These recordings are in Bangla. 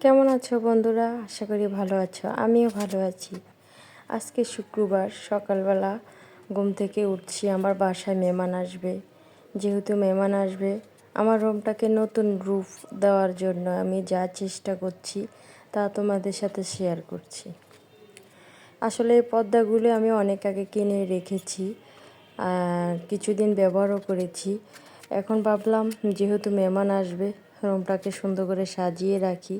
কেমন আছো বন্ধুরা? আশা করি ভালো আছো। আমিও ভালো আছি। আজকে শুক্রবার সকালবেলা ঘুম থেকে উঠছি, আমার বাসায় মেহমান আসবে। যেহেতু মেহমান আসবে, আমার রুমটাকে নতুন রূপ দেওয়ার জন্য আমি যা চেষ্টা করছি তা তোমাদের সাথে শেয়ার করছি। আসলে এই পর্দাগুলো আমি অনেক আগে কিনে রেখেছি, কিছুদিন ব্যবহারও করেছি। এখন ভাবলাম যেহেতু মেহমান আসবে, রুমটাকে সুন্দর করে সাজিয়ে রাখি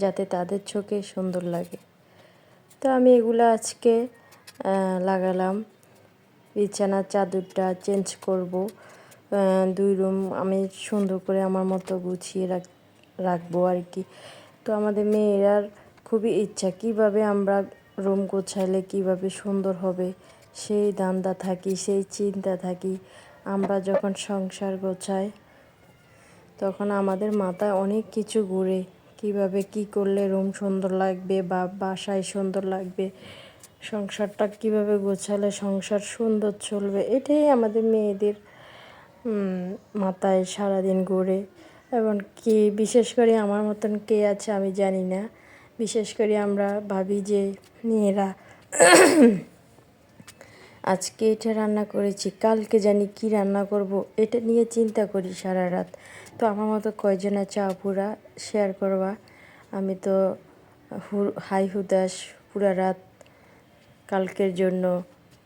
যাতে তাদের চোখে সুন্দর লাগে। তো আমি এগুলো আজকে লাগালাম। বিছানার চাদরটা চেঞ্জ করব। 2 রুম আমি সুন্দর করে আমার মতো গুছিয়ে রাখবো আর কি। তো আমাদের মেয়েরার খুবই ইচ্ছা কীভাবে আমরা রুম গোছাইলে কীভাবে সুন্দর হবে, সেই ধান্দা থাকি, সেই চিন্তা থাকি। আমরা যখন সংসার গোছাই তখন আমাদের মাথায় অনেক কিছু ঘুরে, কিভাবে কি করলে রুম সুন্দর লাগবে বা বাসায় সুন্দর লাগবে, সংসারটা কিভাবে গোছালে সংসার সুন্দর চলবে। এটাই আমাদের মেয়েদের মাথায় সারাদিন ঘুরে। এবং কি বিশেষ করে আমার মতন কে আছে আমি জানি না। বিশেষ করে আমরা ভাবি যে মেয়েরা আজকে এটা রান্না করেছি, কালকে জানি কি রান্না করব, এটা নিয়ে চিন্তা করি সারা রাত। তো আমার মতো কয়জন আছে আপুরা শেয়ার করবা। আমি তো হাই হুতাশ পুরা রাত কালকের জন্য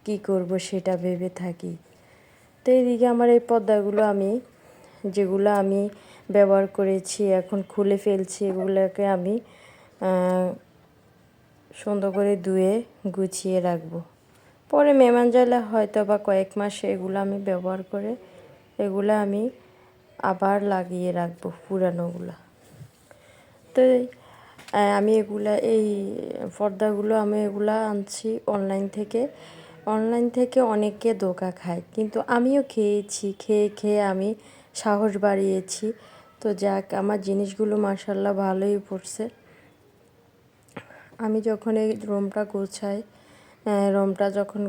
কি করব সেটা ভেবে থাকি। তো এইদিকে আমার এই পর্দাগুলো যেগুলো আমি ব্যবহার করেছি এখন খুলে ফেলছি। এগুলোকে আমি সুন্দর করে ধুয়ে গুছিয়ে রাখবো। পরে মেহমান যাইলে হয়তো বা কয়েক মাস এগুলো আমি ব্যবহার করে এগুলো আমি আবার লাগিয়ে রাখবো পুরানোগুলো। তো আমি এই পর্দাগুলো আমি এগুলো আনছি অনলাইন থেকে অনেকে ধোঁকা খায়, কিন্তু আমিও খেয়েছি। খেয়ে খেয়ে আমি সাহস বাড়িয়েছি। তো যাক, আমার জিনিসগুলো মাশাআল্লাহ ভালোই পড়ছে। আমি যখন এই রুমটা যখন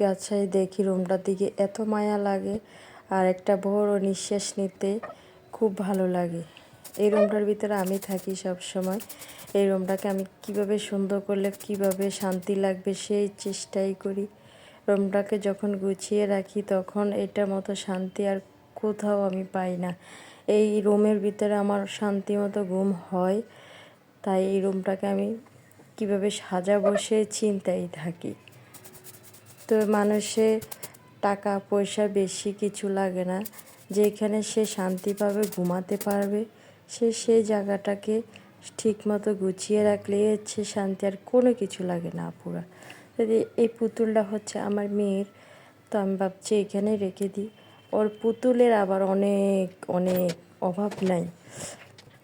গাছাই দেখি রুমটার দিকে এত মায়া লাগে, আর একটা বড় নিঃশ্বাস নিতে খুব ভালো লাগে। এই রুমটার ভিতরে আমি থাকি সব সময়। এই রুমটাকে আমি কিভাবে সুন্দর করলে কিভাবে শান্তি লাগবে সেই চেষ্টাই করি। রুমটাকে যখন গুছিয়ে রাখি তখন এটার মতো শান্তি আর কোথাও আমি পাই না। এই রুমের ভিতরে আমার শান্তি মতো ঘুম হয়। তাই এই রুমটাকে আমি কিভাবে সাজাবো সেই চিন্তায় থাকি। তো মানুষের টাকা পয়সা বেশি কিছু লাগে না, যেখানে সে শান্তি পাবে, ঘুমাতে পারবে, সেই জায়গাটাকে ঠিকমতো গুছিয়ে রাখলে হচ্ছে শান্তি, আর কোনো কিছু লাগে না আপুরা। যদি এই পুতুলটা হচ্ছে আমার মেয়ের, তো আমি ভাবছি এখানে রেখে দিই। ওর পুতুলের আবার অনেক অনেক অভাব নাই।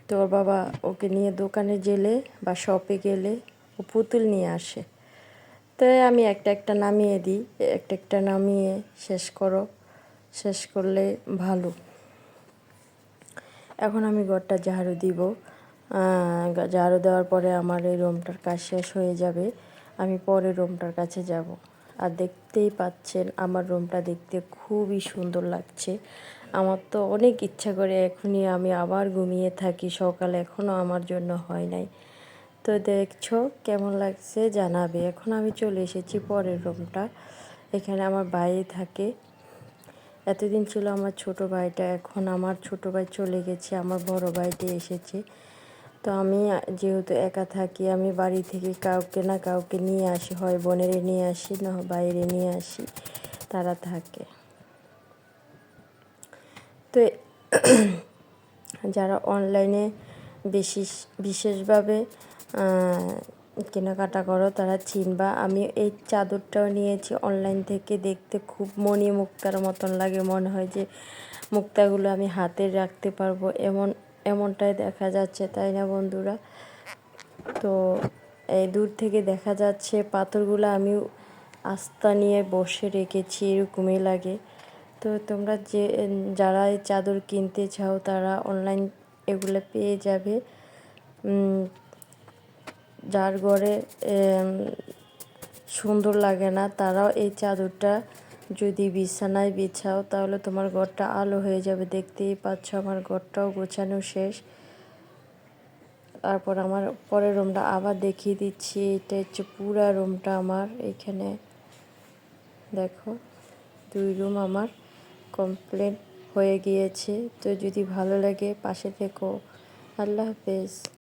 তো ওর বাবা ওকে নিয়ে দোকানে গেলে বা শপে গেলে ও পুতুল নিয়ে আসে। তো আমি একটা একটা নামিয়ে দিই, একটা একটা নামিয়ে শেষ করলে ভালো। এখন আমি ঘরটা ঝাড়ু দিব। ঝাড়ু দেওয়ার পরে আমার এই রুমটার কাজ শেষ হয়ে যাবে। আমি পরে রুমটার কাছে যাব। আর দেখতেই পাচ্ছেন আমার রুমটা দেখতে খুবই সুন্দর লাগছে। আমার তো অনেক ইচ্ছা করে এখনই আমি আবার ঘুমিয়ে থাকি, সকালে এখনও আমার জন্য হয় নাই। তো দেখছো কেমন লাগছে জানাবে। এখন আমি চলে এসেছি পরের রুমটা। এখানে আমার ভাই থাকে। এতদিন ছিল আমার ছোট ভাইটা, এখন আমার ছোট ভাই চলে গেছে, আমার বড় ভাইটি এসেছে। তো আমি যেহেতু একা থাকি, আমি বাড়ি থেকে কাউকে না কাউকে নিয়ে আসি, হয় বোনেরে নিয়ে আসি না বাইরে নিয়ে আসি, তারা থাকে। তো যারা অনলাইনে বিশেষভাবে কেনাকাটা করো তারা চিনবা। আমি এই চাদরটাও নিয়েছি অনলাইন থেকে, দেখতে খুব মণি মুক্তার মতন লাগে, মনে হয় যে মুক্তাগুলো আমি হাতে রাখতে পারবো, এমনটাই দেখা যাচ্ছে, তাই না বন্ধুরা? তো এই দূর থেকে দেখা যাচ্ছে পাথরগুলো আমি আস্থা নিয়ে বসে রেখেছি, এরকমই লাগে। তো তোমরা যারা এই চাদর কিনতে চাও তারা অনলাইন এগুলো পেয়ে যাবে। যার ঘরে সুন্দর লাগে না তারাও এই চাদরটা যদি বিছানায় বিছাও তাহলে তোমার ঘরটা আলো হয়ে যাবে। দেখতেই পাচ্ছ আমার ঘরটাও গোছানো শেষ। তারপর আমার পরের রুমটা আবার দেখিয়ে দিচ্ছি। এটা হচ্ছে পুরা রুমটা আমার। এখানে দেখো 2 রুম আমার কমপ্লিট হয়ে গিয়েছে। তো যদি ভালো লাগে পাশে থেকো। আল্লাহ হাফেজ।